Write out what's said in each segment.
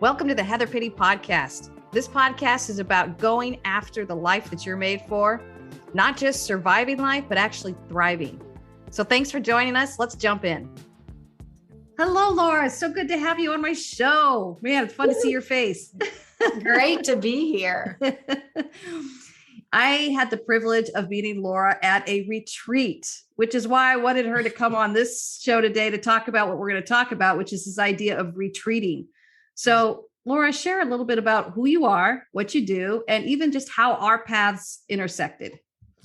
Welcome to the Heather Pitty Podcast. This podcast is about going after the life that you're made for, not just surviving life, but actually thriving. So thanks for joining us. Let's jump in. Hello, Laura. So good to have you on my show. Man, it's fun to see your face. Great to be here. I had the privilege of meeting Laura at a retreat, which is why I wanted her to come on this show today to talk about what we're going to talk about, which is this idea of retreating. So, Laura, share a little bit about who you are, what you do, and even just how our paths intersected.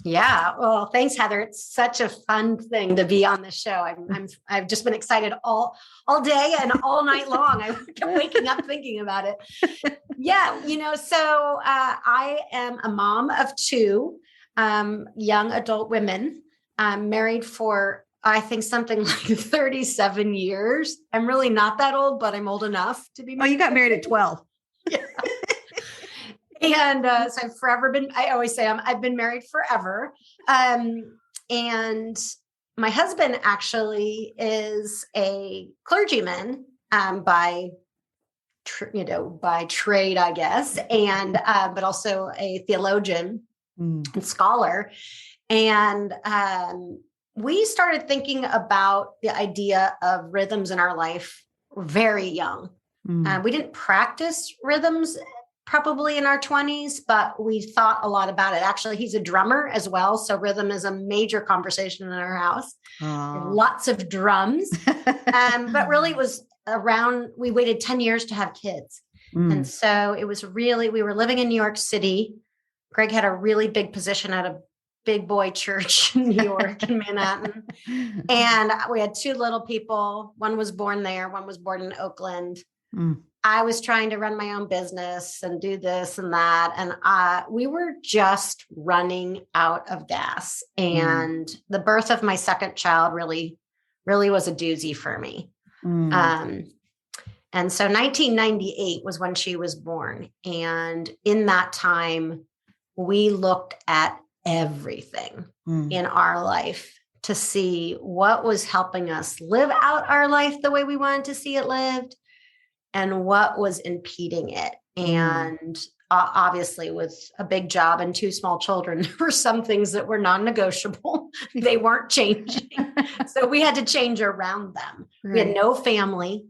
Yeah. Well, thanks, Heather. It's such a fun thing to be on the show. I've just been excited all day and all night long. I kept waking up thinking about it. Yeah. So I am a mom of two young adult women. I'm married for, I think, something like 37 years. I'm really not that old, but I'm old enough to be married. Oh, you got married at 12. Yeah. And so I've forever been, I always say I've been married forever. And my husband actually is a clergyman by trade, I guess, and but also a theologian and scholar. And we started thinking about the idea of rhythms in our life very young. We didn't practice rhythms probably in our 20s, but we thought a lot about it. Actually, he's a drummer as well. So rhythm is a major conversation in our house. Lots of drums. But really it was we waited 10 years to have kids. And so it was really, we were living in New York City. Greg had a really big position at a big boy church in New York in Manhattan. And we had two little people. One was born there. One was born in Oakland. I was trying to run my own business and do this and that. And we were just running out of gas. And the birth of my second child really was a doozy for me. And so 1998 was when she was born. And in that time, we looked at everything in our life to see what was helping us live out our life the way we wanted to see it lived, and what was impeding it. And obviously with a big job and two small children, there were some things that were non-negotiable. They weren't changing. So we had to change around them. Right. We had no family.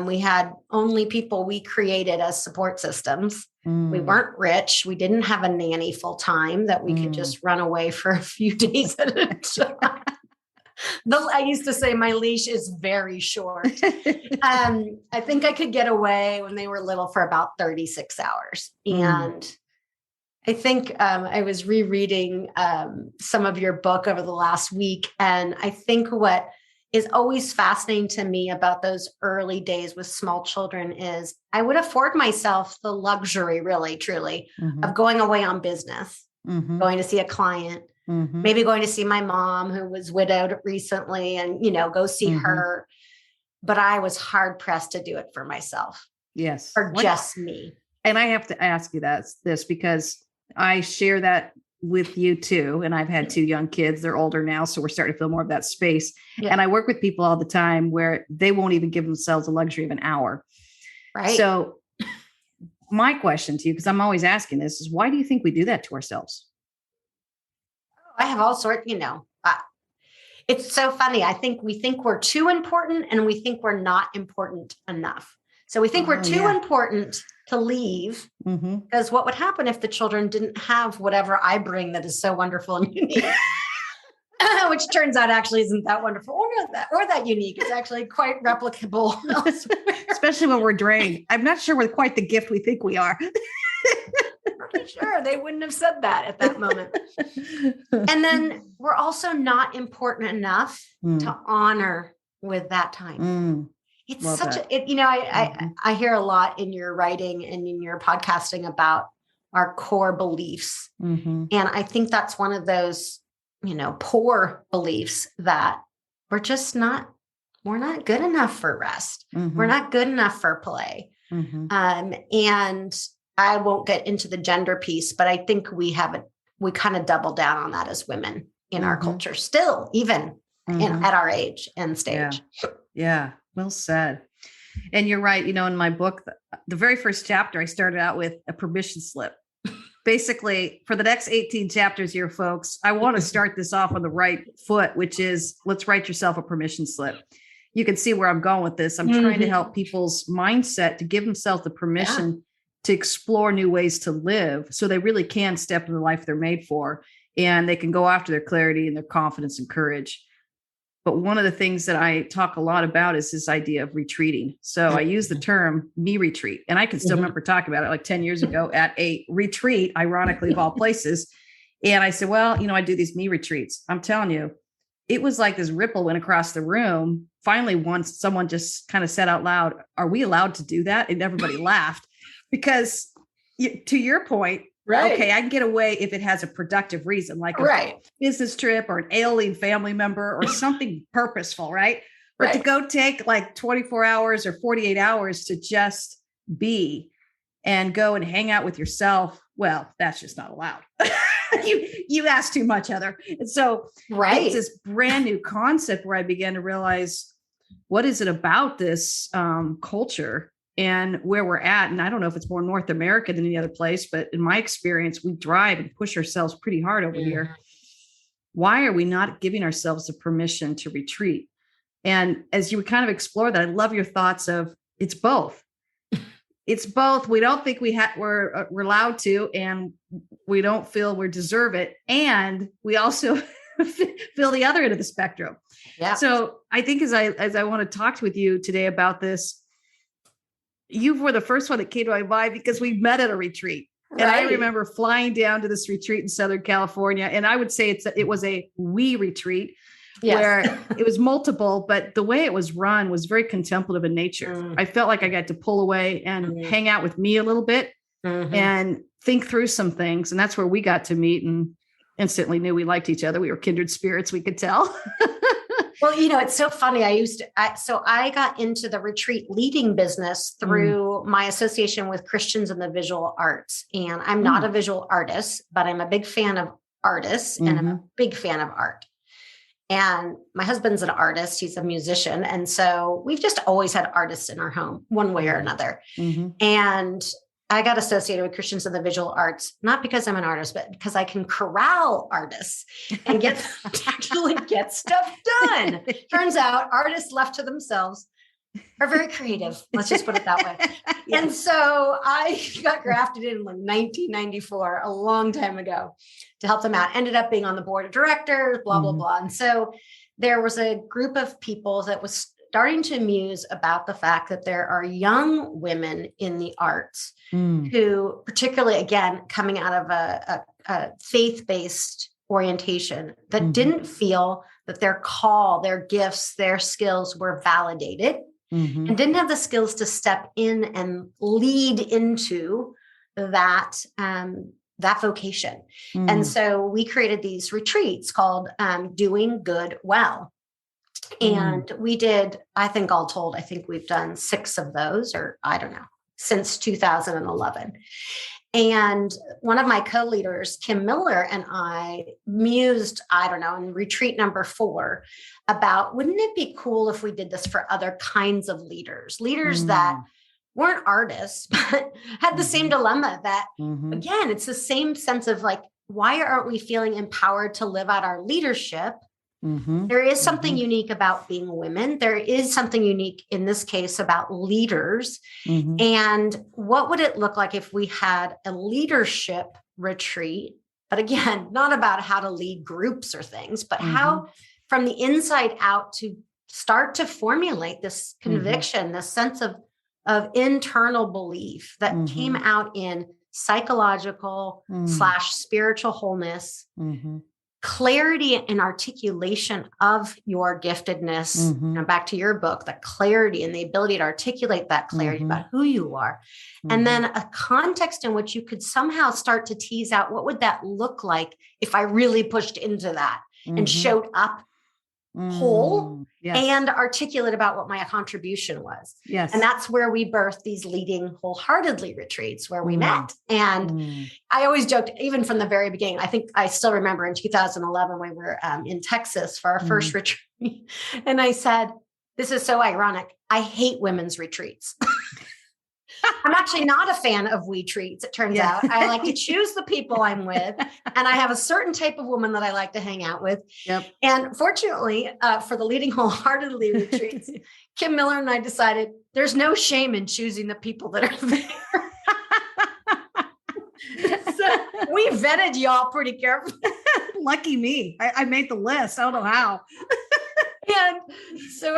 We had only people we created as support systems. We weren't rich. We didn't have a nanny full time that we could just run away for a few days at a time. I used to say my leash is very short. I think I could get away when they were little for about 36 hours. And I think I was rereading some of your book over the last week. And I think what is always fascinating to me about those early days with small children is I would afford myself the luxury, really, truly, of going away on business, going to see a client, maybe going to see my mom who was widowed recently and, go see her. But I was hard pressed to do it for myself. Yes. For just me. And I have to ask you this because I share that with you too. And I've had two young kids. They're older now. So we're starting to feel more of that space. Yeah. And I work with people all the time where they won't even give themselves a luxury of an hour. Right. So my question to you, because I'm always asking this, is why do you think we do that to ourselves? I have all sorts, it's so funny. I think we think we're too important and we think we're not important enough. So we think we're too important to leave because what would happen if the children didn't have whatever I bring that is so wonderful and unique, which turns out actually isn't that wonderful or that unique. It's actually quite replicable elsewhere. Especially when we're drained. I'm not sure we're quite the gift we think we are. Sure, they wouldn't have said that at that moment. And then we're also not important enough to honor with that time. It's love such that. I hear a lot in your writing and in your podcasting about our core beliefs. And I think that's one of those, poor beliefs that we're not good enough for rest. We're not good enough for play. And I won't get into the gender piece, but I think we kind of double down on that as women in our culture still, even at our age and stage. Yeah. Well said. And you're right. In my book, the very first chapter, I started out with a permission slip. Basically, for the next 18 chapters here, folks, I want to start this off on the right foot, which is let's write yourself a permission slip. You can see where I'm going with this. I'm trying to help people's mindset to give themselves the permission to explore new ways to live so they really can step into the life they're made for, and they can go after their clarity and their confidence and courage. But one of the things that I talk a lot about is this idea of retreating. So I use the term me retreat, and I can still remember talking about it like 10 years ago at a retreat, ironically, of all places. And I said, well, I do these me retreats. I'm telling you, it was like this ripple went across the room. Finally, once someone just kind of said out loud, are we allowed to do that? And everybody laughed because to your point, right. Okay, I can get away if it has a productive reason, like a business trip or an ailing family member or something purposeful, right? But to go take like 24 hours or 48 hours to just be and go and hang out with yourself, well, that's just not allowed. You ask too much, Heather. And so it's this brand new concept where I began to realize, what is it about this culture and where we're at? And I don't know if it's more North America than any other place, but in my experience, we drive and push ourselves pretty hard over here. Why are we not giving ourselves the permission to retreat? And as you kind of explore that, I love your thoughts of it's both. It's both. We don't think we're allowed to, and we don't feel we deserve it. And we also feel the other end of the spectrum. Yeah. So I think as I want to talk with you today about this, you were the first one that came to my mind because we met at a retreat. Right. And I remember flying down to this retreat in Southern California. And I would say it was a we retreat where it was multiple, but the way it was run was very contemplative in nature. I felt like I got to pull away and hang out with me a little bit and think through some things. And that's where we got to meet and instantly knew we liked each other. We were kindred spirits, we could tell. Well, it's so funny. I got into the retreat leading business through my association with Christians in the visual arts. And I'm not a visual artist, but I'm a big fan of artists and I'm a big fan of art. And my husband's an artist. He's a musician. And so we've just always had artists in our home one way or another. And I got associated with Christians in the visual arts, not because I'm an artist, but because I can corral artists and actually get stuff done. Turns out artists left to themselves are very creative. Let's just put it that way. Yes. And so I got grafted in 1994, a long time ago, to help them out. Ended up being on the board of directors, blah, blah, blah. And so there was a group of people that was starting to muse about the fact that there are young women in the arts who, particularly, again, coming out of a faith-based orientation, that didn't feel that their call, their gifts, their skills were validated and didn't have the skills to step in and lead into that vocation. And so we created these retreats called Doing Good Well. And we did, I think all told, we've done 6 of those, or I don't know, since 2011. And one of my co-leaders, Kim Miller, and I mused, in retreat number 4 about, wouldn't it be cool if we did this for other kinds of leaders that weren't artists, but had the same dilemma that, again, it's the same sense of like, why aren't we feeling empowered to live out our leadership? There is something unique about being women. There is something unique in this case about leaders. And what would it look like if we had a leadership retreat? But again, not about how to lead groups or things, but how from the inside out to start to formulate this conviction, this sense of internal belief that came out in psychological / spiritual wholeness, clarity and articulation of your giftedness. Back to your book, the clarity and the ability to articulate that clarity about who you are. And then a context in which you could somehow start to tease out, what would that look like if I really pushed into that and showed up whole and articulate about what my contribution was. Yes. And that's where we birthed these leading wholeheartedly retreats where we met. And I always joked, even from the very beginning, I think I still remember in 2011, we were in Texas for our first retreat. And I said, this is so ironic. I hate women's retreats. I'm actually not a fan of we treats, it turns out. I like to choose the people I'm with, and I have a certain type of woman that I like to hang out with. Yep. And fortunately, for the Leading Wholeheartedly retreats, Kim Miller and I decided there's no shame in choosing the people that are there. So we vetted y'all pretty carefully. Lucky me. I made the list. I don't know how. And so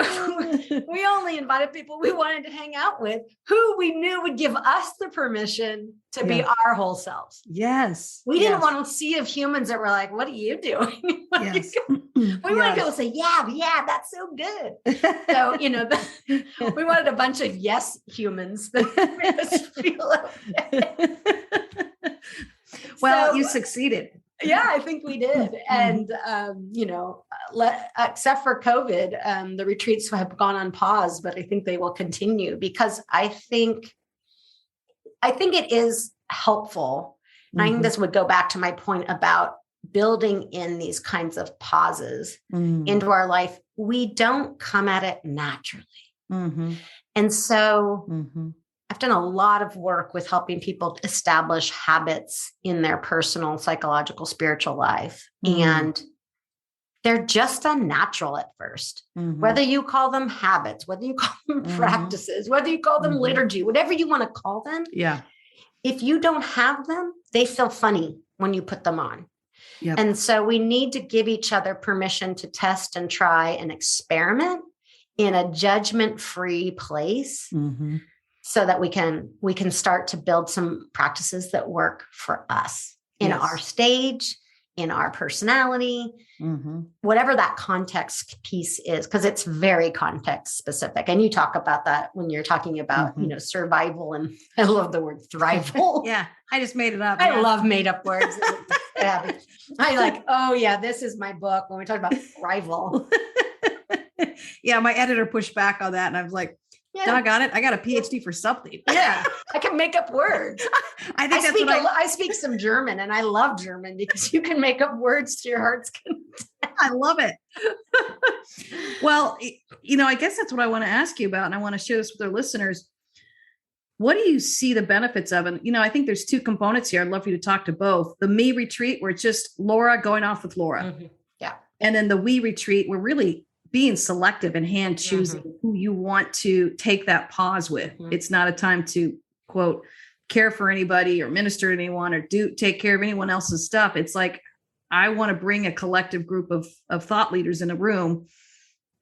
we only invited people we wanted to hang out with, who we knew would give us the permission to be our whole selves. Yes. We didn't want to see of humans that were like, what are you doing? Yes. We wanted people to say, yeah, that's so good. So, we wanted a bunch of yes humans that made us feel okay. Well, you succeeded. Yeah, I think we did. And, except for COVID, the retreats have gone on pause, but I think they will continue because I think it is helpful. And I think this would go back to my point about building in these kinds of pauses into our life. We don't come at it naturally. And so I've done a lot of work with helping people establish habits in their personal, psychological, spiritual life. And they're just unnatural at first, whether you call them habits, whether you call them practices, whether you call them liturgy, whatever you want to call them. Yeah. If you don't have them, they feel funny when you put them on. Yep. And so we need to give each other permission to test and try and experiment in a judgment-free place. So that we can start to build some practices that work for us in our stage, in our personality, whatever that context piece is, because it's very context specific. And you talk about that when you're talking about, survival, and I love the word thrival. Yeah. I just made it up. I love made up words. I like, oh yeah, this is my book when we talk about thrival. Yeah. My editor pushed back on that and I was like, yeah, I got it. I got a PhD for something. Yeah, I can make up words. I speak some German, and I love German because you can make up words to your heart's content. I love it. Well, I guess that's what I want to ask you about, and I want to share this with our listeners. What do you see the benefits of? And, I think there's two components here. I'd love for you to talk to both. The me retreat, where it's just Laura going off with Laura. Yeah. And then the we retreat, we're really being selective and hand choosing who you want to take that pause with. It's not a time to, quote, care for anybody or minister to anyone or take care of anyone else's stuff. It's like, I want to bring a collective group of thought leaders in a room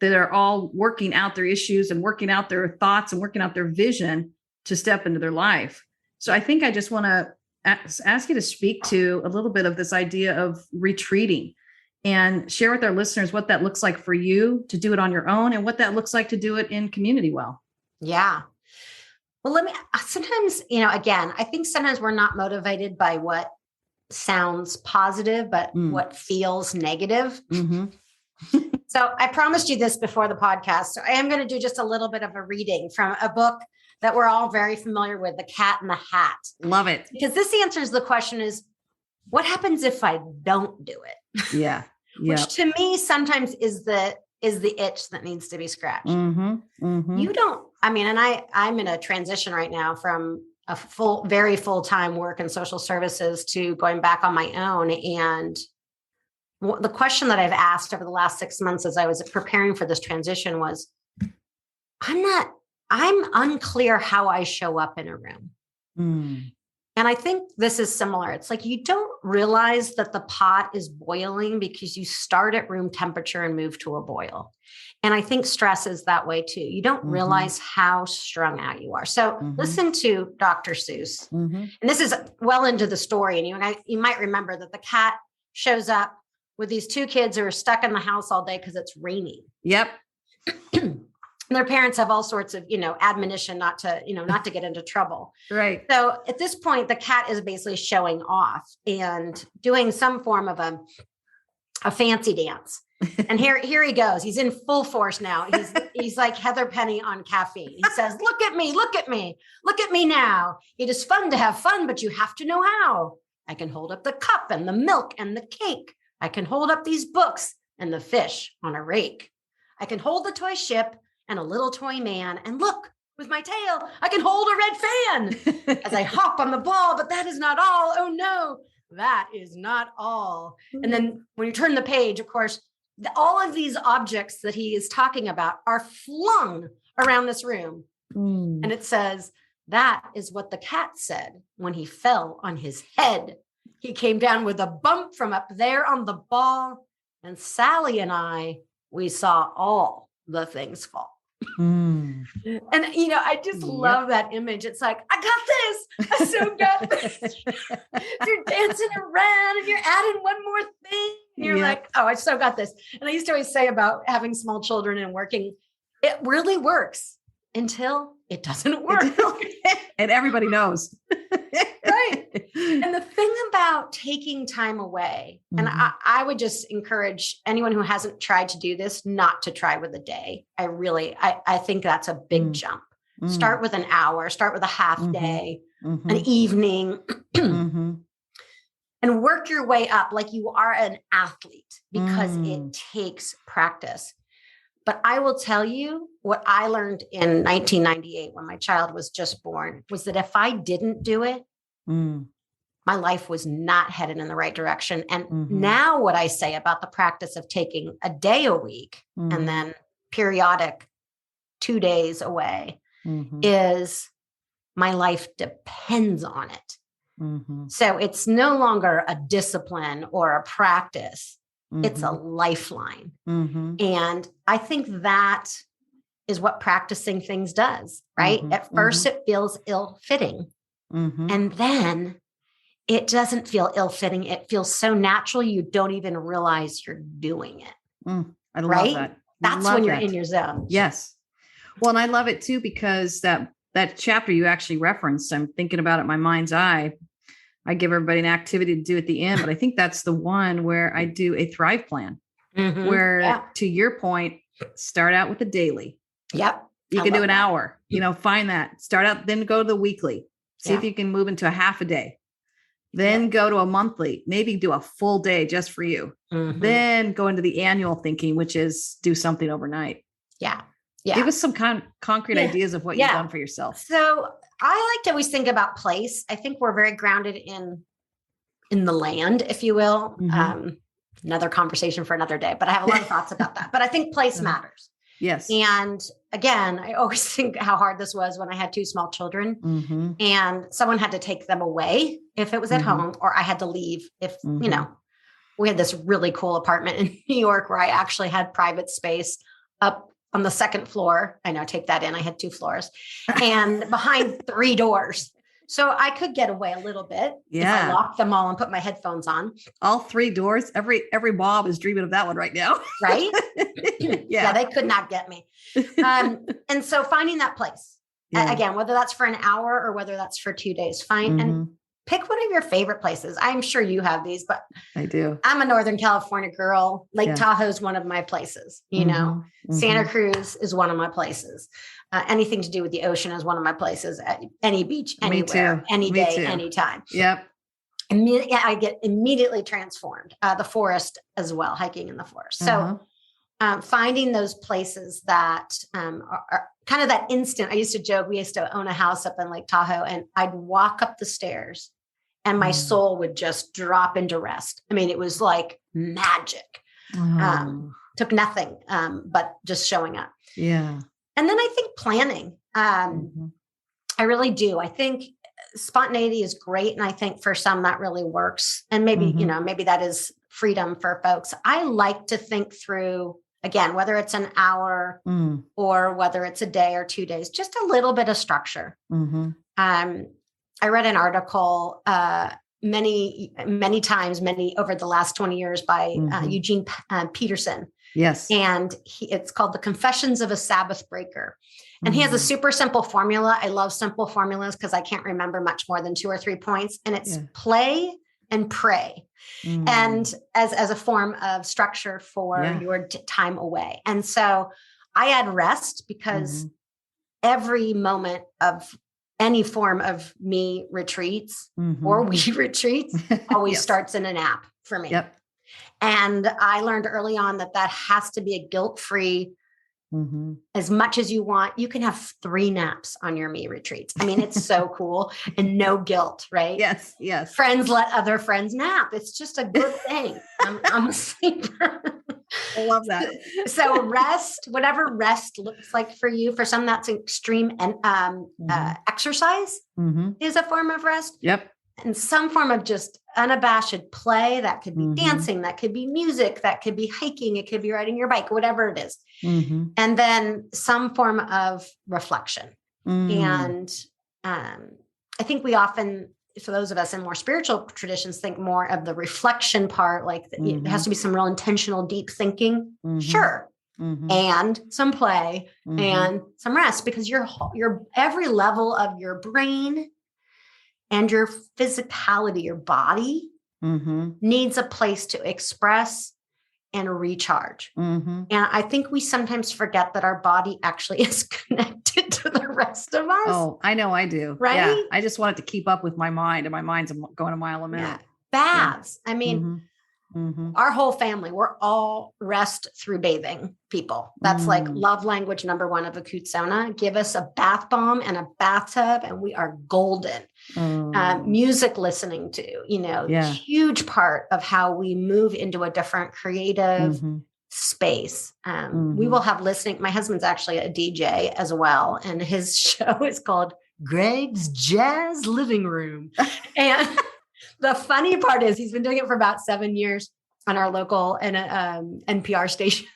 that are all working out their issues and working out their thoughts and working out their vision to step into their life. So I think I just want to ask you to speak to a little bit of this idea of retreating and share with our listeners what that looks like for you to do it on your own and what that looks like to do it in community well. Yeah. Well, sometimes, again, I think sometimes we're not motivated by what sounds positive, but what feels negative. So I promised you this before the podcast. So I am going to do just a little bit of a reading from a book that we're all very familiar with, The Cat in the Hat. Love it. Because this answers the question is, what happens if I don't do it? Yeah. Which to me sometimes is the itch that needs to be scratched. You don't, and I'm in a transition right now from a very full-time work in social services to going back on my own. And the question that I've asked over the last 6 months as I was preparing for this transition was, I'm unclear how I show up in a room. And I think this is similar. It's like you don't realize that the pot is boiling because you start at room temperature and move to a boil. And I think stress is that way too. You don't realize how strung out you are. So listen to Dr. Seuss. And this is well into the story. And you might remember that the cat shows up with these two kids who are stuck in the house all day because it's raining. Yep. And their parents have all sorts of, admonition not to get into trouble. Right. So at this point, the cat is basically showing off and doing some form of a fancy dance. And here he goes. He's in full force now. He's like Heather Penny on caffeine. He says, look at me, look at me, look at me now. It is fun to have fun, but you have to know how. I can hold up the cup and the milk and the cake. I can hold up these books and the fish on a rake. I can hold the toy ship and a little toy man. And look, with my tail, I can hold a red fan as I hop on the ball. But that is not all. Oh no, that is not all. And then when you turn the page, of course, all of these objects that he is talking about are flung around this room. And it says, that is what the cat said when he fell on his head. He came down with a bump from up there on the ball. And Sally and I, we saw all the things fall. And, I just love that image. It's like, I got this. I so got this. You're dancing around and you're adding one more thing. And you're like, oh, I so got this. And I used to always say about having small children and working, it really works until it doesn't work. And everybody knows. Right. And the thing about taking time away, and I would just encourage anyone who hasn't tried to do this not to try with a day. I think that's a big jump. Start with an hour, start with a half day, an evening, and work your way up like you are an athlete, because it takes practice. But I will tell you what I learned in 1998 when my child was just born was that if I didn't do it, my life was not headed in the right direction. And now what I say about the practice of taking a day a week and then periodic 2 days away is my life depends on it. So it's no longer a discipline or a practice. It's a lifeline. And I think that is what practicing things does, right? At first it feels ill-fitting. And then it doesn't feel ill-fitting. It feels so natural. You don't even realize you're doing it. I love that. That's when you're in your zone. Yes. Well, and I love it too, because that chapter you actually referenced, I'm thinking about it in my mind's eye. I give everybody an activity to do at the end, but I think that's the one where I do a Thrive plan, where to your point, start out with a daily. Yep. You can do an hour, find that, start out, then go to the weekly, see if you can move into a half a day, then go to a monthly, maybe do a full day just for you, then go into the annual thinking, which is do something overnight. Yeah. Give us some concrete ideas of what you've done for yourself. So I like to always think about place. I think we're very grounded in the land, if you will. Another conversation for another day, but I have a lot of thoughts about that. But I think place matters. Yes. And again, I always think how hard this was when I had 2 small children and someone had to take them away if it was at home, or I had to leave if, we had this really cool apartment in New York where I actually had private space up on the 2nd floor. I know, take that in. I had 2 floors and behind 3 doors. So I could get away a little bit if I locked them all and put my headphones on. All 3 doors. Every Bob is dreaming of that one right now. Right? Yeah, they could not get me. And so finding that place, again, whether that's for an hour or whether that's for 2 days, and pick one of your favorite places. I'm sure you have these, but I do. I'm a Northern California girl. Lake Tahoe is one of my places. Santa Cruz is one of my places. Anything to do with the ocean is one of my places. At any beach, anywhere, any day, anytime. Yep. I get immediately transformed. The forest as well, hiking in the forest. So finding those places that are kind of that instant. I used to joke, we used to own a house up in Lake Tahoe, and I'd walk up the stairs and my soul would just drop into rest. I mean, it was like magic. Took nothing but just showing up. Yeah. And then I think planning. I really do. I think spontaneity is great. And I think for some that really works. And maybe, maybe that is freedom for folks. I like to think through, again, whether it's an hour or whether it's a day or 2 days, just a little bit of structure. I read an article many times over the last 20 years by Eugene Peterson. Yes. And it's called The Confessions of a Sabbath Breaker. And he has a super simple formula. I love simple formulas because I can't remember much more than 2 or 3 points. And it's play and pray. And as a form of structure for your time away. And so I add rest because every moment of any form of me retreats or we retreats always starts in a nap for me. Yep. And I learned early on that has to be a guilt-free as much as you want. You can have 3 naps on your me retreats. I mean, it's so cool and no guilt, right? Yes. Yes. Friends let other friends nap. It's just a good thing. I'm a sleeper. I love that. So rest, whatever rest looks like for you, for some that's extreme and exercise is a form of rest. Yep. And some form of just unabashed play. That could be dancing, that could be music, that could be hiking, it could be riding your bike, whatever it is. And then some form of reflection. And I think we often, for those of us in more spiritual traditions, think more of the reflection part, like it has to be some real intentional, deep thinking. Sure. And some play and some rest, because your every level of your brain and your physicality, your body needs a place to express and recharge. And I think we sometimes forget that our body actually is connected to the rest of us. Oh, I know I do. Right? Yeah. I just want it to keep up with my mind, and my mind's going a mile a minute. Yeah. Baths. I mean, our whole family, we're all rest through bathing people. That's like love language number 1 of a Cootsona. Give us a bath bomb and a bathtub and we are golden. Music listening to, huge part of how we move into a different creative space. We will have listening. My husband's actually a DJ as well. And his show is called Greg's Jazz Living Room. And the funny part is he's been doing it for about 7 years on our local NPR station,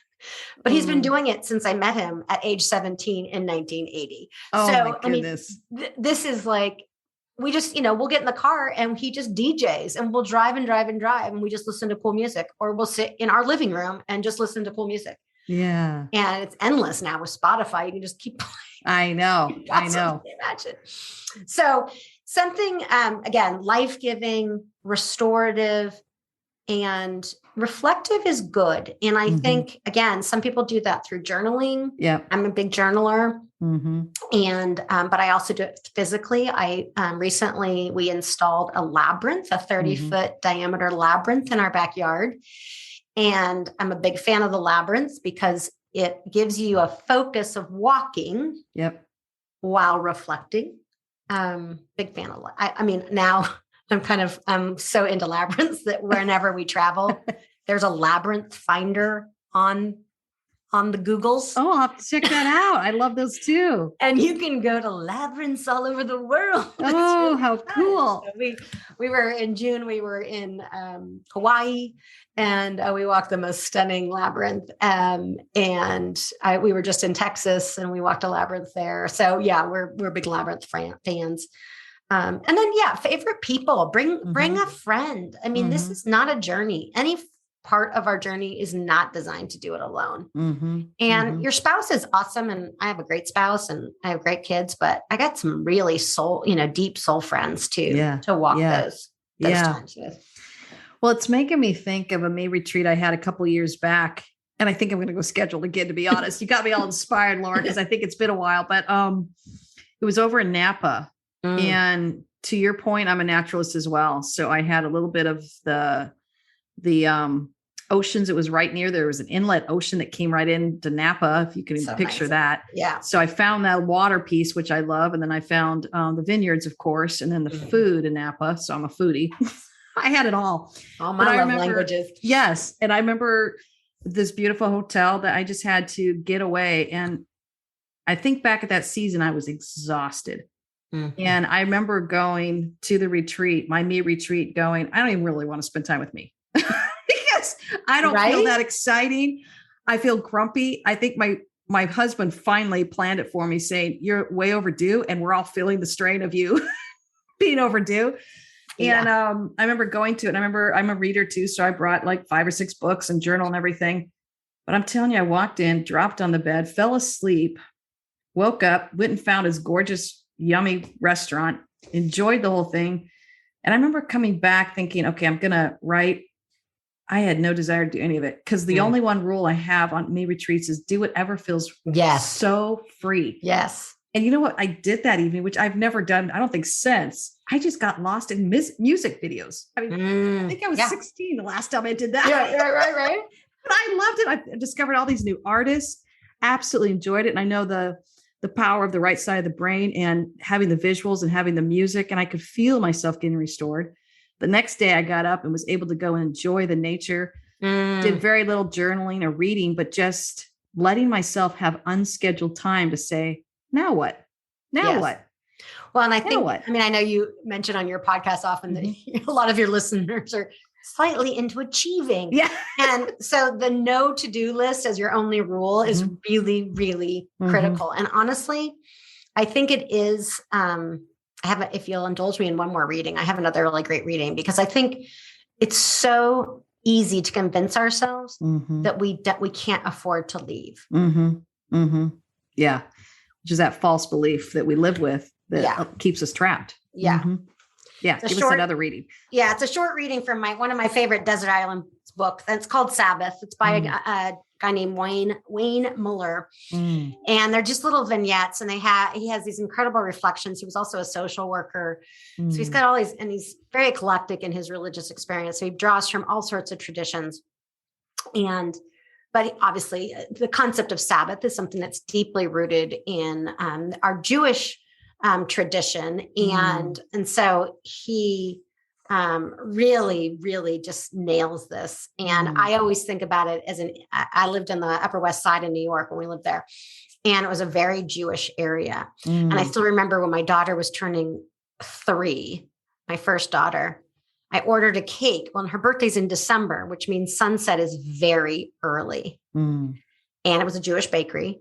but he's been doing it since I met him at age 17 in 1980. Oh, so, my goodness. I mean, this is like, we just, we'll get in the car and he just DJs and we'll drive and we just listen to cool music, or we'll sit in our living room and just listen to cool music. Yeah. And it's endless now with Spotify. You can just keep playing. I know. Imagine. So something, again, life-giving, restorative, and reflective is good. And I think, again, some people do that through journaling. Yeah. I'm a big journaler. And, but I also do it physically. Recently we installed a labyrinth, a 30-foot diameter labyrinth in our backyard. And I'm a big fan of the labyrinths because it gives you a focus of walking while reflecting. Big fan of, I mean, now I'm so into labyrinths that whenever we travel, there's a labyrinth finder on the Googles. Oh, I'll have to check that out. I love those too. And you can go to labyrinths all over the world. Oh, really how cool. So we were in June, we were in Hawaii, and we walked the most stunning labyrinth. We were just in Texas and we walked a labyrinth there. So yeah, we're big labyrinth fans. And then, favorite people, bring a friend. I mean, this is not a journey. Any part of our journey is not designed to do it alone. And your spouse is awesome. And I have a great spouse and I have great kids, but I got some really deep soul friends too, to walk those times with. Well, it's making me think of a May retreat I had a couple of years back. And I think I'm going to go schedule again, to be honest. You got me all inspired, Laura, because I think it's been a while, but it was over in Napa. And to your point, I'm a naturalist as well. So I had a little bit of the oceans. It was right near, there was an inlet ocean that came right into Napa, if you can picture that. Yeah. So I found that water piece, which I love. And then I found the vineyards, of course, and then the food in Napa. So I'm a foodie. I had it all. All my love languages. Yes. And I remember this beautiful hotel that I just had to get away. And I think back at that season, I was exhausted. And I remember going to the retreat, my me retreat, going, I don't even really want to spend time with me because I don't feel that exciting. I feel grumpy. I think my husband finally planned it for me, saying, you're way overdue. And we're all feeling the strain of you being overdue. And I remember going to it. And I remember I'm a reader too. So I brought like 5 or 6 books and journal and everything. But I'm telling you, I walked in, dropped on the bed, fell asleep, woke up, went and found his gorgeous, yummy restaurant, enjoyed the whole thing. And I remember coming back thinking, okay, I'm going to write. I had no desire to do any of it because the only one rule I have on me retreats is do whatever feels so free. Yes. And you know what? I did that evening, which I've never done, I don't think since. I just got lost in music videos. I mean, I think I was 16 the last time I did that. Yeah, right. But I loved it. I discovered all these new artists. absolutely enjoyed it. And I know the power of the right side of the brain and having the visuals and having the music, and I could feel myself getting restored. The next day I got up and was able to go and enjoy the nature, did very little journaling or reading, but just letting myself have unscheduled time to say, now what? Now what? Well, and I think, I mean, I know you mentioned on your podcast often that a lot of your listeners are slightly into achieving. Yeah. And so the no to-do list as your only rule is really, really critical. And honestly, I think it is, if you'll indulge me in one more reading, I have another really great reading, because I think it's so easy to convince ourselves that we can't afford to leave. Yeah. Which is that false belief that we live with that keeps us trapped. Yeah. Yeah. Give us another reading. Yeah. It's a short reading from one of my favorite desert island books. It's called Sabbath. It's by a guy named Wayne Muller. And they're just little vignettes, and he has these incredible reflections. He was also a social worker. So he's got all these, and he's very eclectic in his religious experience. So he draws from all sorts of traditions. But obviously the concept of Sabbath is something that's deeply rooted in our Jewish tradition. And so he really, really just nails this. And I always think about it as I lived in the Upper West Side in New York when we lived there, and it was a very Jewish area. And I still remember when my daughter was turning 3, my first daughter, I ordered a cake. Well, her birthday's in December, which means sunset is very early. And it was a Jewish bakery.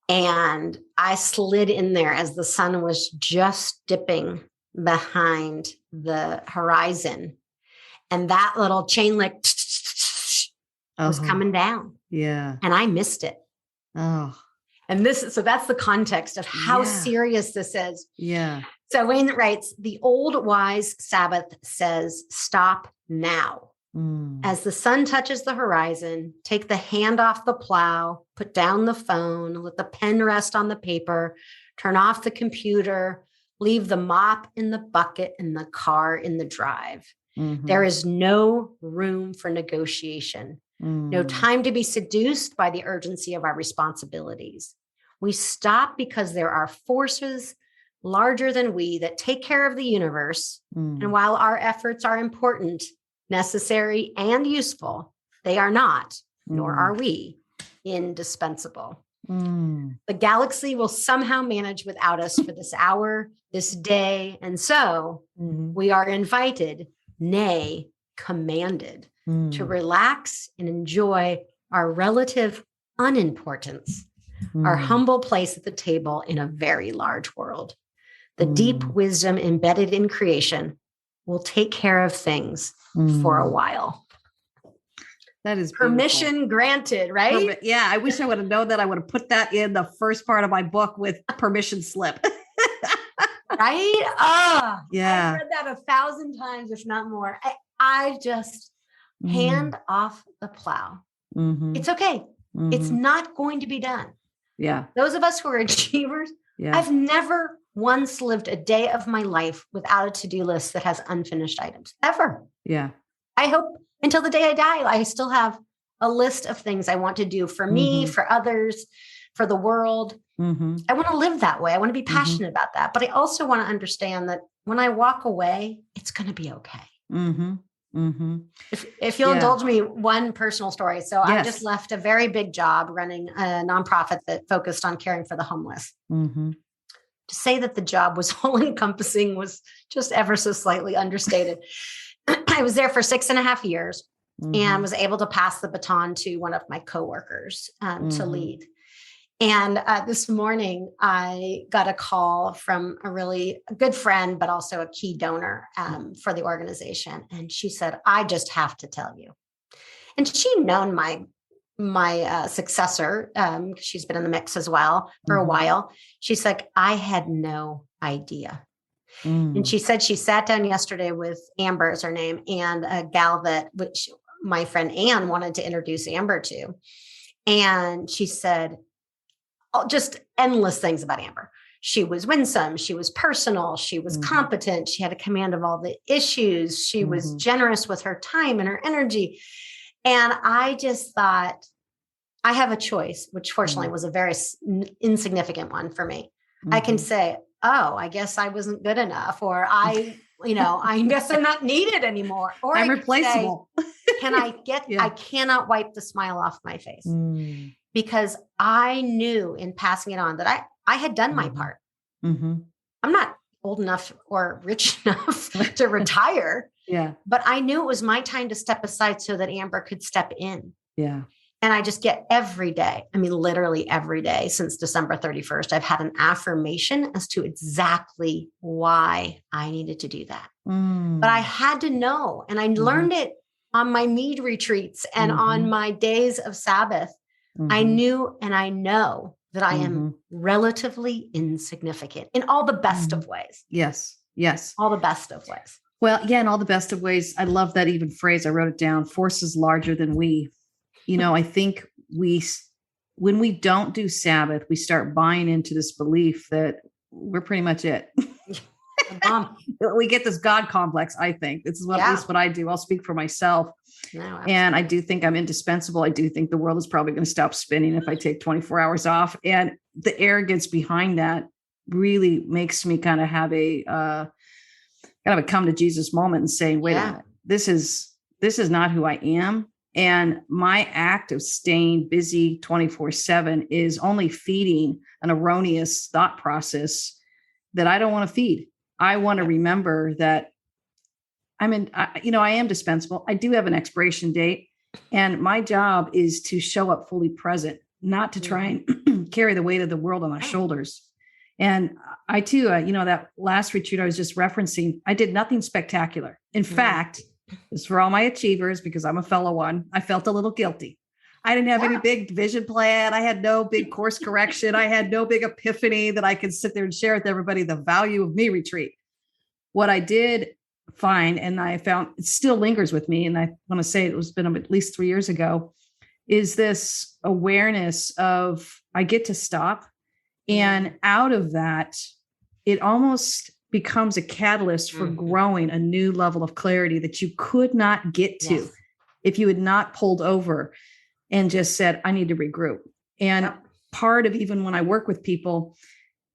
And I slid in there as the sun was just dipping behind the horizon. And that little chain link was coming down. Yeah. And I missed it. Oh. And so that's the context of how serious this is. Yeah. So Wayne writes, the old wise Sabbath says, stop now. As the sun touches the horizon, take the hand off the plow, put down the phone, let the pen rest on the paper, turn off the computer, leave the mop in the bucket and the car in the drive. There is no room for negotiation, no time to be seduced by the urgency of our responsibilities. We stop because there are forces larger than we that take care of the universe. And while our efforts are important, necessary, and useful, they are not, nor are we, indispensable. The galaxy will somehow manage without us for this hour, this day. And so we are invited, nay, commanded, to relax and enjoy our relative unimportance, our humble place at the table in a very large world. The deep wisdom embedded in creation will take care of things for a while. That is permission granted, right? Yeah. I wish I would have known that. I would have put that in the first part of my book with permission slip. Right? Yeah. I've read that 1,000 times, if not more. I just hand off the plow. It's okay. It's not going to be done. Yeah. Those of us who are achievers, I've never once lived a day of my life without a to-do list that has unfinished items, ever. Yeah. I hope until the day I die, I still have a list of things I want to do for me, for others, for the world. I want to live that way. I want to be passionate about that. But I also want to understand that when I walk away, it's going to be okay. If you'll indulge me, one personal story. So I just left a very big job running a nonprofit that focused on caring for the homeless. To say that the job was all encompassing was just ever so slightly understated. I was there for 6.5 years and was able to pass the baton to one of my coworkers to lead. And this morning, I got a call from a really good friend, but also a key donor for the organization. And she said, I just have to tell you. And she'd known my successor, she's been in the mix as well for a while. She's like, I had no idea. And she said she sat down yesterday with Amber, is her name, and a gal which my friend Ann wanted to introduce Amber to. And she said, just endless things about Amber. She was winsome. She was personal. She was competent. She had a command of all the issues. She was generous with her time and her energy. And I just thought, I have a choice, which fortunately was a very insignificant one for me. I can say, oh, I guess I wasn't good enough, or I guess I'm not needed anymore. Or I'm I replaceable. Can I get, I cannot wipe the smile off my face because I knew in passing it on that I had done my part. I'm not old enough or rich enough to retire. But I knew it was my time to step aside so that Amber could step in. And I just get every day, I mean, literally every day since December 31st, I've had an affirmation as to exactly why I needed to do that. But I had to know, and I learned it on my mead retreats and on my days of Sabbath. I knew, and I know that I am relatively insignificant in all the best of ways. Yes. All the best of ways. Well, yeah, in all the best of ways. I love that even phrase. I wrote it down. Forces larger than we. I think when we don't do Sabbath, we start buying into this belief that we're pretty much it. We get this God complex. I think this is at least what I do. I'll speak for myself. And I do think I'm indispensable. I do think the world is probably going to stop spinning if I take 24 hours off. And the arrogance behind that really makes me kind of have a come to Jesus moment and saying, wait a minute, this is not who I am. And my act of staying busy 24/7 is only feeding an erroneous thought process that I don't want to feed. I want to remember that I am dispensable. I do have an expiration date, and my job is to show up fully present, not to try and carry the weight of the world on my shoulders. And I too, that last retreat I was just referencing, I did nothing spectacular. In fact, it's for all my achievers, because I'm a fellow one, I felt a little guilty. I didn't have any big vision plan. I had no big course correction. I had no big epiphany that I could sit there and share with everybody the value of me retreat. What I did find, and I found it still lingers with me, and I want to say it was been at least 3 years ago, is this awareness of I get to stop. And out of that, it almost becomes a catalyst for growing a new level of clarity that you could not get to if you had not pulled over and just said, I need to regroup. And part of even when I work with people,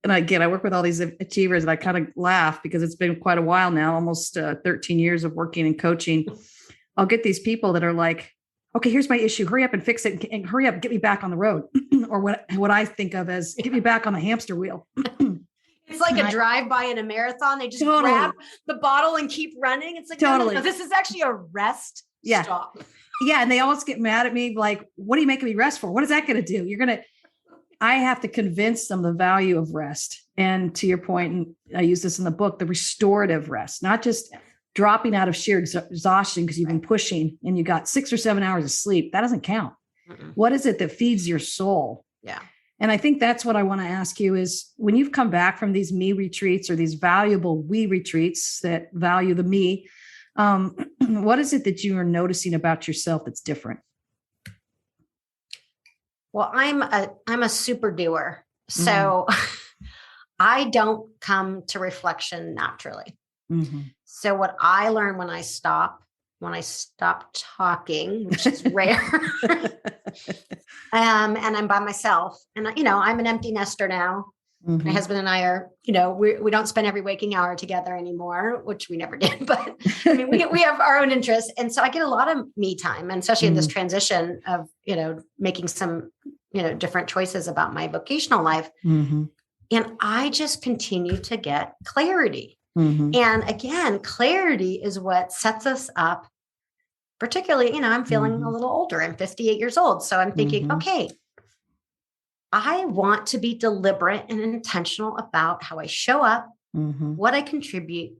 and again, I work with all these achievers, and I kind of laugh because it's been quite a while now, almost 13 years of working and coaching. I'll get these people that are like, okay, here's my issue. Hurry up and fix it, and hurry up, get me back on the road. Or what I think of as get me back on the hamster wheel. It's like a drive-by in a marathon. They just grab the bottle and keep running. It's like, no, this is actually a rest stop. Yeah. And they always get mad at me. Like, what are you making me rest for? What is that going to do? I have to convince them the value of rest. And to your point, and I use this in the book, the restorative rest, not just dropping out of sheer exhaustion because you've been pushing and you got 6 or 7 hours of sleep. That doesn't count. What is it that feeds your soul? Yeah. And I think that's what I want to ask you is when you've come back from these me retreats or these valuable we retreats that value the me, what is it that you are noticing about yourself that's different? Well, I'm a super doer. So I don't come to reflection naturally. So what I learned when I stop talking, which is rare, and I'm by myself, and I'm an empty nester now. My husband and I are, we don't spend every waking hour together anymore, which we never did, but I mean, we have our own interests. And so I get a lot of me time, and especially in this transition of, making some, different choices about my vocational life. And I just continue to get clarity. And again, clarity is what sets us up. Particularly, I'm feeling a little older. I'm 58 years old. So I'm thinking, okay, I want to be deliberate and intentional about how I show up, what I contribute,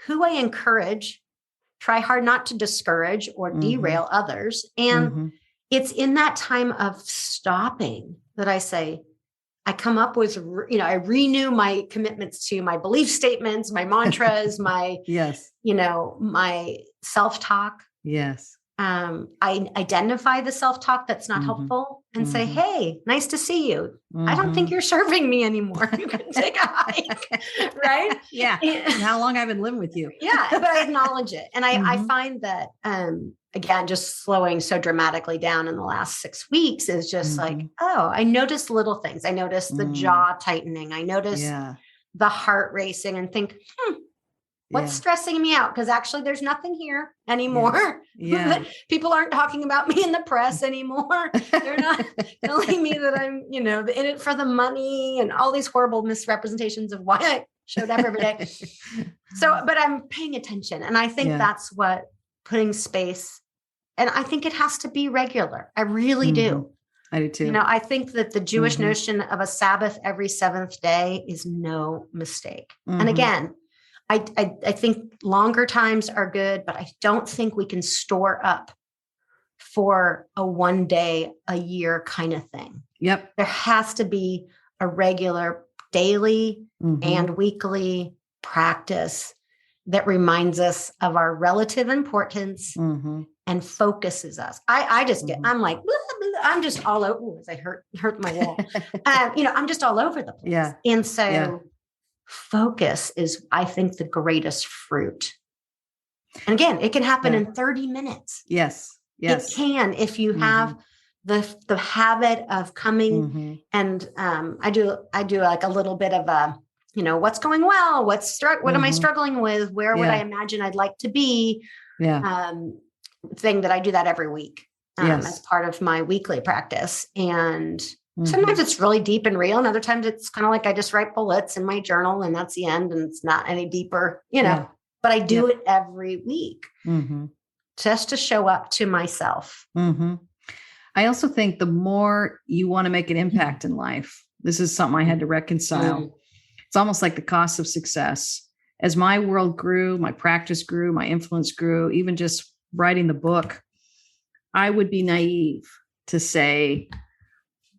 who I encourage, try hard not to discourage or derail others. And it's in that time of stopping that I say, I come up with, I renew my commitments to my belief statements, my mantras, my, my self-talk. Yes. I identify the self-talk that's not helpful and say, hey, nice to see you. I don't think you're serving me anymore. You can take a hike. Right. Yeah. And how long I've been living with you. Yeah. But I acknowledge it. And I find that, again, just slowing so dramatically down in the last 6 weeks is just like, oh, I noticed little things. I noticed the jaw tightening. I noticed the heart racing and think, what's stressing me out? Because actually there's nothing here anymore. Yeah. People aren't talking about me in the press anymore. They're not telling me that I'm, in it for the money and all these horrible misrepresentations of why I showed up every day. So, but I'm paying attention. And I think that's what putting space, and I think it has to be regular. I really do. I do too. I think that the Jewish notion of a Sabbath every seventh day is no mistake. And again, I think longer times are good, but I don't think we can store up for a one day a year kind of thing. Yep. There has to be a regular daily and weekly practice that reminds us of our relative importance and focuses us. I just get, I'm like, blah, blah, I'm just all over. Ooh, as I hurt my wall. I'm just all over the place. Yeah. And so focus is, I think, the greatest fruit. And again, it can happen in 30 minutes. Yes. It can, if you have the habit of coming and I do like a little bit of a, what's going well, what am I struggling with? Where would I imagine I'd like to be? Thing that I do that every week as part of my weekly practice. And sometimes it's really deep and real. And other times it's kind of like I just write bullets in my journal and that's the end. And it's not any deeper, but I do it every week just to show up to myself. I also think the more you want to make an impact in life, this is something I had to reconcile. It's almost like the cost of success. As my world grew, my practice grew, my influence grew, even just writing the book, I would be naive to say,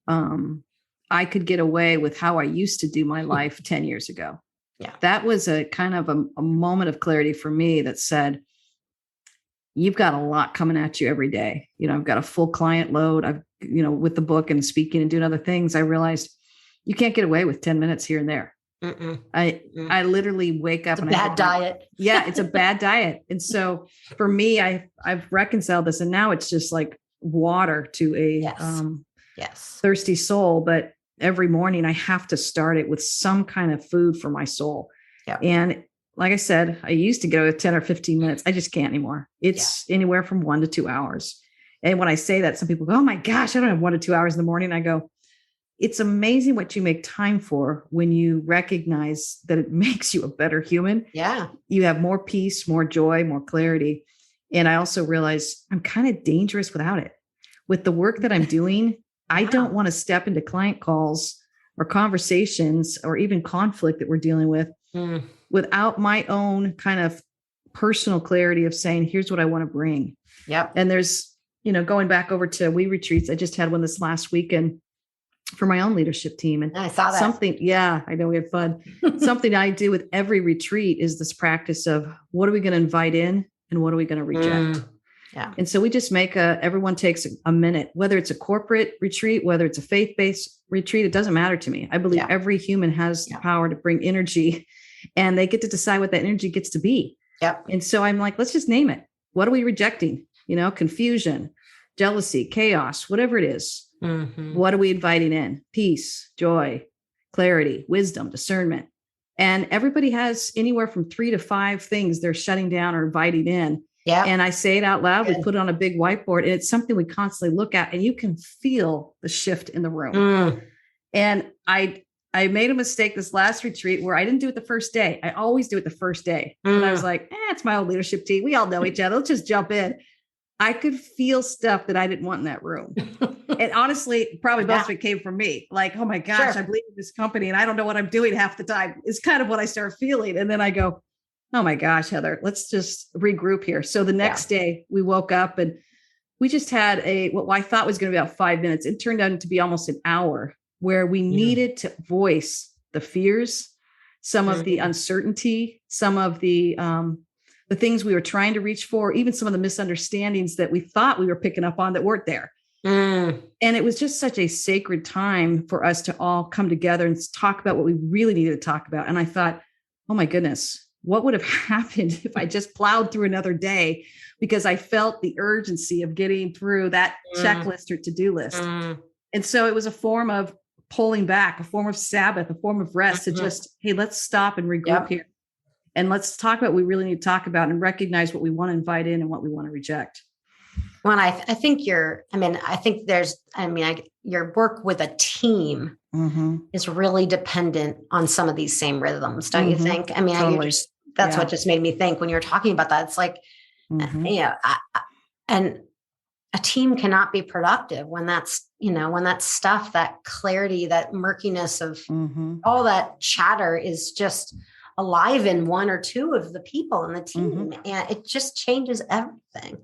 I could get away with how I used to do my life 10 years ago. Yeah. That was a kind of a moment of clarity for me that said, you've got a lot coming at you every day. I've got a full client load. I've, with the book and speaking and doing other things, I realized you can't get away with 10 minutes here and there. I literally wake up and bad diet. It's a bad diet. And so for me, I've reconciled this and now it's just like water to a thirsty soul. But every morning I have to start it with some kind of food for my soul. Yep. And like I said, I used to go with 10 or 15 minutes. I just can't anymore. It's anywhere from 1 to 2 hours. And when I say that, some people go, oh my gosh, I don't have 1 to 2 hours in the morning. I go, it's amazing what you make time for when you recognize that it makes you a better human. Yeah. You have more peace, more joy, more clarity. And I also realize I'm kind of dangerous without it. With the work that I'm doing, I don't want to step into client calls or conversations or even conflict that we're dealing with without my own kind of personal clarity of saying, here's what I want to bring. Yep. And there's, going back over to We Retreats. I just had one this last weekend for my own leadership team. And I saw that. I know we had fun. Something I do with every retreat is this practice of what are we going to invite in and what are we going to reject? Yeah. And so we just everyone takes a minute, whether it's a corporate retreat, whether it's a faith-based retreat, it doesn't matter to me. I believe every human has the power to bring energy and they get to decide what that energy gets to be. Yep. And so I'm like, let's just name it. What are we rejecting? Confusion, jealousy, chaos, whatever it is. What are we inviting in? Peace, joy, clarity, wisdom, discernment. And everybody has anywhere from 3 to 5 things they're shutting down or inviting in. Yeah. And I say it out loud. Good. We put it on a big whiteboard and it's something we constantly look at and you can feel the shift in the room. And I made a mistake this last retreat where I didn't do it the first day. I always do it the first day. And I was like, it's my old leadership team. We all know each other. Let's just jump in. I could feel stuff that I didn't want in that room. And honestly, probably most of it came from me. Like, oh my gosh, I believe in this company and I don't know what I'm doing half the time. It's kind of what I start feeling. And then I go, oh my gosh, Heather, let's just regroup here. So the next day we woke up and we just had what I thought was going to be about 5 minutes. It turned out to be almost an hour where we needed to voice the fears, some of the uncertainty, some of the things we were trying to reach for, even some of the misunderstandings that we thought we were picking up on that weren't there. And it was just such a sacred time for us to all come together and talk about what we really needed to talk about. And I thought, oh my goodness, what would have happened if I just plowed through another day, because I felt the urgency of getting through that checklist or to-do list. And so it was a form of pulling back, a form of Sabbath, a form of rest to just, hey, let's stop and regroup here. And let's talk about what we really need to talk about and recognize what we want to invite in and what we want to reject. Well, I think your work with a team is really dependent on some of these same rhythms, don't you think? I mean, totally. That's what just made me think when you're talking about that. It's like, and a team cannot be productive when that's stuff, that clarity, that murkiness of all that chatter is just alive in one or two of the people in the team. And it just changes everything.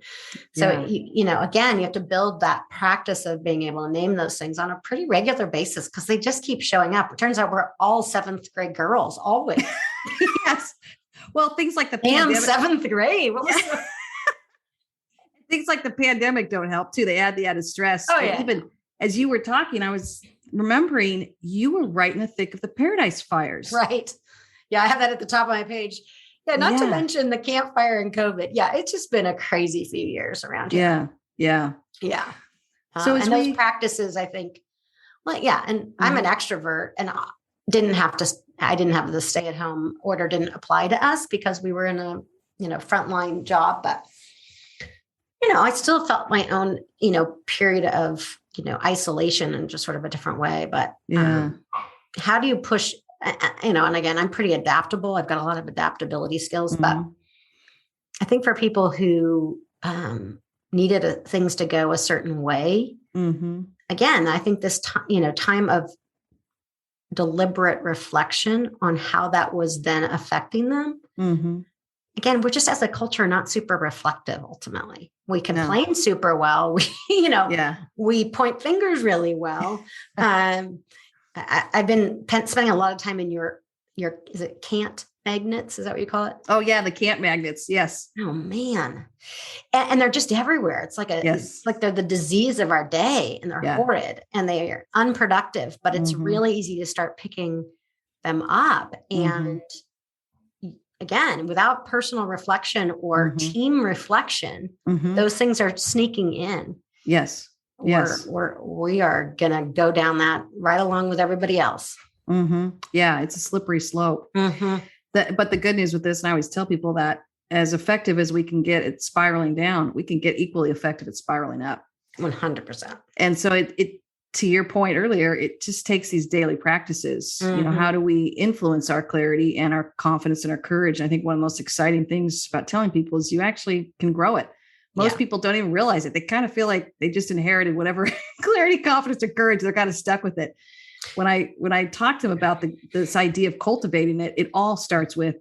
So, again, you have to build that practice of being able to name those things on a pretty regular basis, because they just keep showing up. It turns out we're all 7th grade girls, always. Yes. Well, things like the pandemic. 7th grade. Things like the pandemic don't help too. They add the added stress. Oh, yeah. Even as you were talking, I was remembering you were right in the thick of the Paradise Fires. Right. Yeah, I have that at the top of my page. Yeah, not to mention the campfire and COVID. Yeah, it's just been a crazy few years around here. Yeah. So and those practices, I think, and I'm an extrovert, and I didn't have the stay-at-home order didn't apply to us because we were in a frontline job, but I still felt my own period of isolation in just sort of a different way. But how do you push? And again, I'm pretty adaptable. I've got a lot of adaptability skills, but I think for people who needed things to go a certain way, again, I think this time of deliberate reflection on how that was then affecting them. Again, we're just as a culture not super reflective. Ultimately, we complain super well. We point fingers really well. I've been spending a lot of time in your is it cant magnets? Is that what you call it? Oh yeah, the cant magnets. Yes. Oh man, and they're just everywhere. It's like it's like they're the disease of our day, and they're horrid and they are unproductive. But it's really easy to start picking them up. And again, without personal reflection or team reflection, those things are sneaking in. Yes. Yes. We are going to go down that right along with everybody else. Yeah. It's a slippery slope. But the good news with this, and I always tell people that as effective as we can get at spiraling down, we can get equally effective at spiraling up. 100%. And so it to your point earlier, it just takes these daily practices. How do we influence our clarity and our confidence and our courage? And I think one of the most exciting things about telling people is you actually can grow it. Most people don't even realize it. They kind of feel like they just inherited whatever clarity, confidence, or courage. They're kind of stuck with it. When I talk to them about this idea of cultivating it, it all starts with,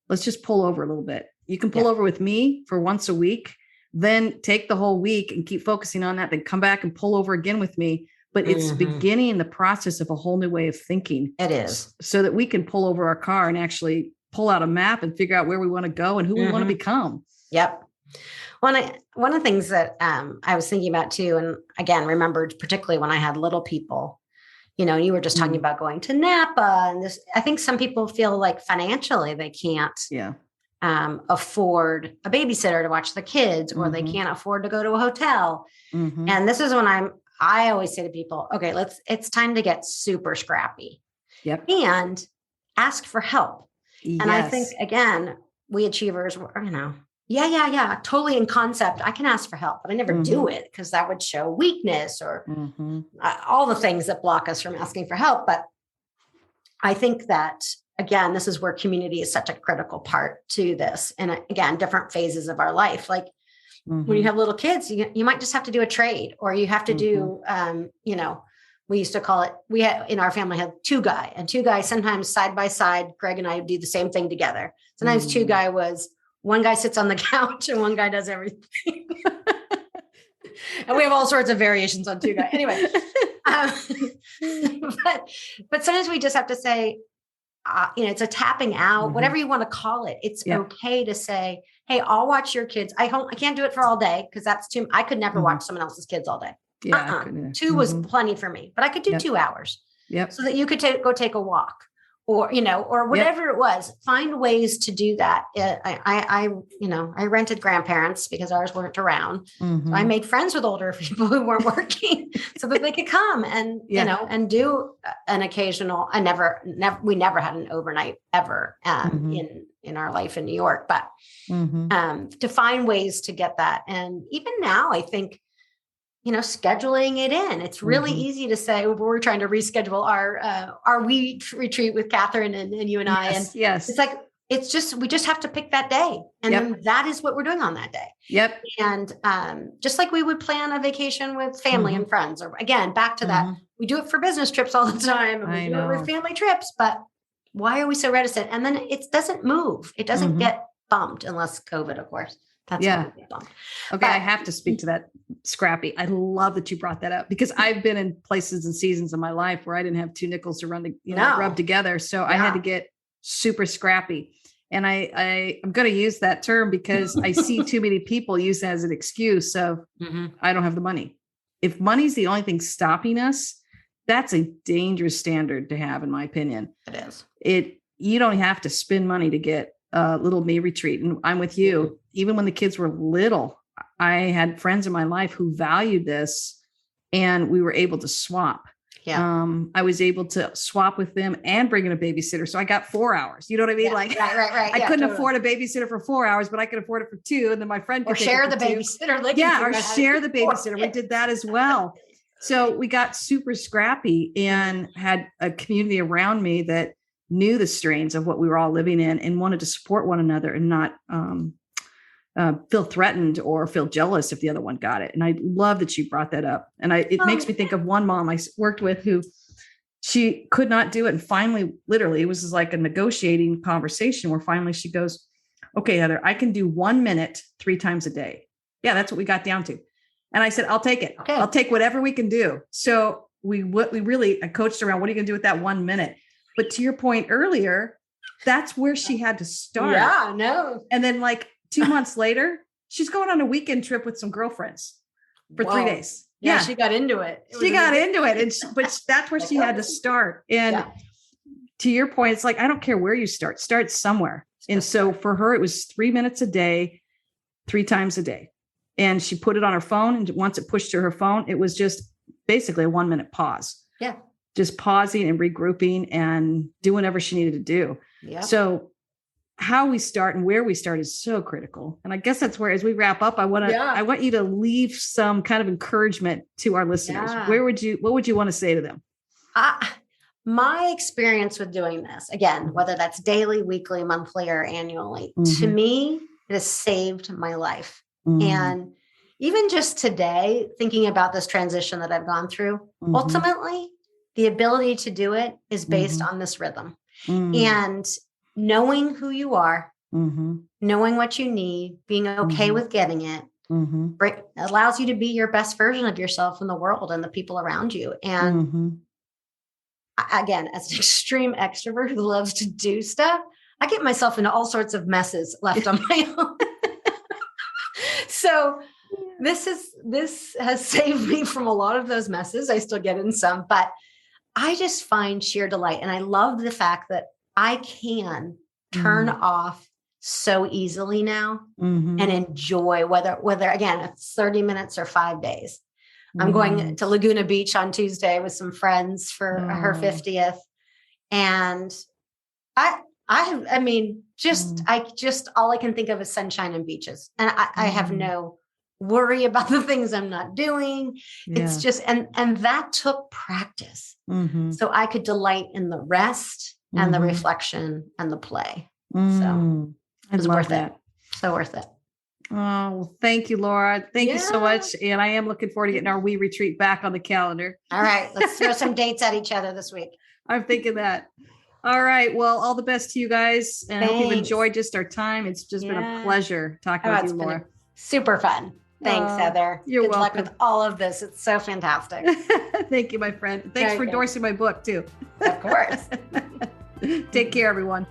let's just pull over a little bit. You can pull over with me for once a week, then take the whole week and keep focusing on that, then come back and pull over again with me. But it's beginning the process of a whole new way of thinking. It is. So that we can pull over our car and actually pull out a map and figure out where we want to go and who we want to become. Yep. One of the things that I was thinking about too, and again, remembered particularly when I had little people, you were just talking about going to Napa and this, I think some people feel like financially they can't afford a babysitter to watch the kids, or they can't afford to go to a hotel. And this is when I always say to people, okay, it's time to get super scrappy. Yep. And ask for help. Yes. And I think, again, we achievers, totally in concept, I can ask for help, but I never do it because that would show weakness or all the things that block us from asking for help. But I think that, again, this is where community is such a critical part to this. And again, different phases of our life, like when you have little kids, you might just have to do a trade, or you have to do, we used to call it, in our family had two guys, sometimes side by side. Greg and I do the same thing together. Sometimes two guy was, one guy sits on the couch and one guy does everything. And we have all sorts of variations on two guys. Anyway, but sometimes we just have to say, it's a tapping out, whatever you want to call it. It's okay to say, hey, I'll watch your kids. I can't do it for all day because that's too, I could never watch someone else's kids all day. Yeah, 2 was plenty for me, but I could do 2 hours. Yep. So that you could go take a walk, or, or whatever it was. Find ways to do that. I rented grandparents because ours weren't around. So I made friends with older people who weren't working so that they could come and, and do an occasional, we never had an overnight ever in our life in New York, but to find ways to get that. And even now, I think, scheduling it in. It's really easy to say, we're trying to reschedule our we retreat with Catherine and you and I. And it's like, we just have to pick that day. And then that is what we're doing on that day. Yep. And just like we would plan a vacation with family and friends, or again, back to that, we do it for business trips all the time. And we do it with family trips, but why are we so reticent? And then it doesn't move. It doesn't get bumped unless COVID, of course. That's okay. I have to speak to that, Scrappy. I love that you brought that up because I've been in places and seasons of my life where I didn't have two nickels to rub together. So I had to get super scrappy. And I'm going to use that term because I see too many people use that as an excuse of I don't have the money. If money's the only thing stopping us, that's a dangerous standard to have, in my opinion. It is. You don't have to spend money to get a little me retreat. And I'm with you. Even when the kids were little, I had friends in my life who valued this and we were able to swap. Yeah. I was able to swap with them and bring in a babysitter. So I got 4 hours. You know what I mean? Right. I couldn't afford a babysitter for 4 hours, but I could afford it for 2. And then my friend could share the babysitter. Or share the babysitter. We did that as well. So we got super scrappy and had a community around me that knew the strains of what we were all living in and wanted to support one another and not feel threatened or feel jealous if the other one got it. And I love that you brought that up. And it makes me think of one mom I worked with who she could not do it. And finally, literally, it was like a negotiating conversation where finally she goes, okay, Heather, I can do 1 minute 3 times a day. Yeah, that's what we got down to. And I said, I'll take it. Okay. I'll take whatever we can do. So I coached around, what are you going to do with that 1 minute? But to your point earlier, that's where she had to start. Yeah, no. And then 2 months later, she's going on a weekend trip with some girlfriends for 3 days. Yeah, she got into it. But that's where she had to start. And to your point, it's like, I don't care where you start somewhere. And so for her, it was 3 minutes a day, 3 times a day. And she put it on her phone. And once it pushed to her phone, it was just basically a 1 minute pause. Yeah. Just pausing and regrouping and doing whatever she needed to do. Yeah. So how we start and where we start is so critical. And I guess that's where, as we wrap up, I want you to leave some kind of encouragement to our listeners. Yeah. What would you want to say to them? My experience with doing this, again, whether that's daily, weekly, monthly, or annually, to me, it has saved my life. And even just today, thinking about this transition that I've gone through, ultimately, the ability to do it is based on this rhythm. And knowing who you are, knowing what you need, being okay with getting it, allows you to be your best version of yourself in the world and the people around you. And again, as an extreme extrovert who loves to do stuff, I get myself into all sorts of messes left on my own. So this has saved me from a lot of those messes. I still get in some, but I just find sheer delight. And I love the fact that I can turn off so easily now and enjoy whether again, it's 30 minutes or 5 days. I'm going to Laguna Beach on Tuesday with some friends for her 50th. And I mean, all I can think of is sunshine and beaches. And I have no worry about the things I'm not doing. Yeah. It's just, and that took practice. So I could delight in the rest and the reflection and the play. So it was worth it. So worth it. Oh, well, thank you, Laura. Thank you so much. And I am looking forward to getting our We Retreat back on the calendar. All right. Let's throw some dates at each other this week. I'm thinking that. All right. Well, all the best to you guys. And I hope you've enjoyed just our time. It's just been a pleasure talking with you, Laura. Super fun. Thanks, Heather. You're welcome. Good luck with all of this. It's so fantastic. Thank you, my friend. Thanks for endorsing my book, too. Of course. Take care, everyone.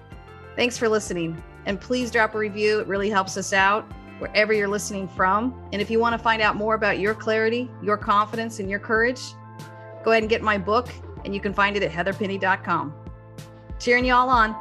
Thanks for listening. And please drop a review. It really helps us out wherever you're listening from. And if you want to find out more about your clarity, your confidence, and your courage, go ahead and get my book. And you can find it at heatherpenny.com. Cheering you all on.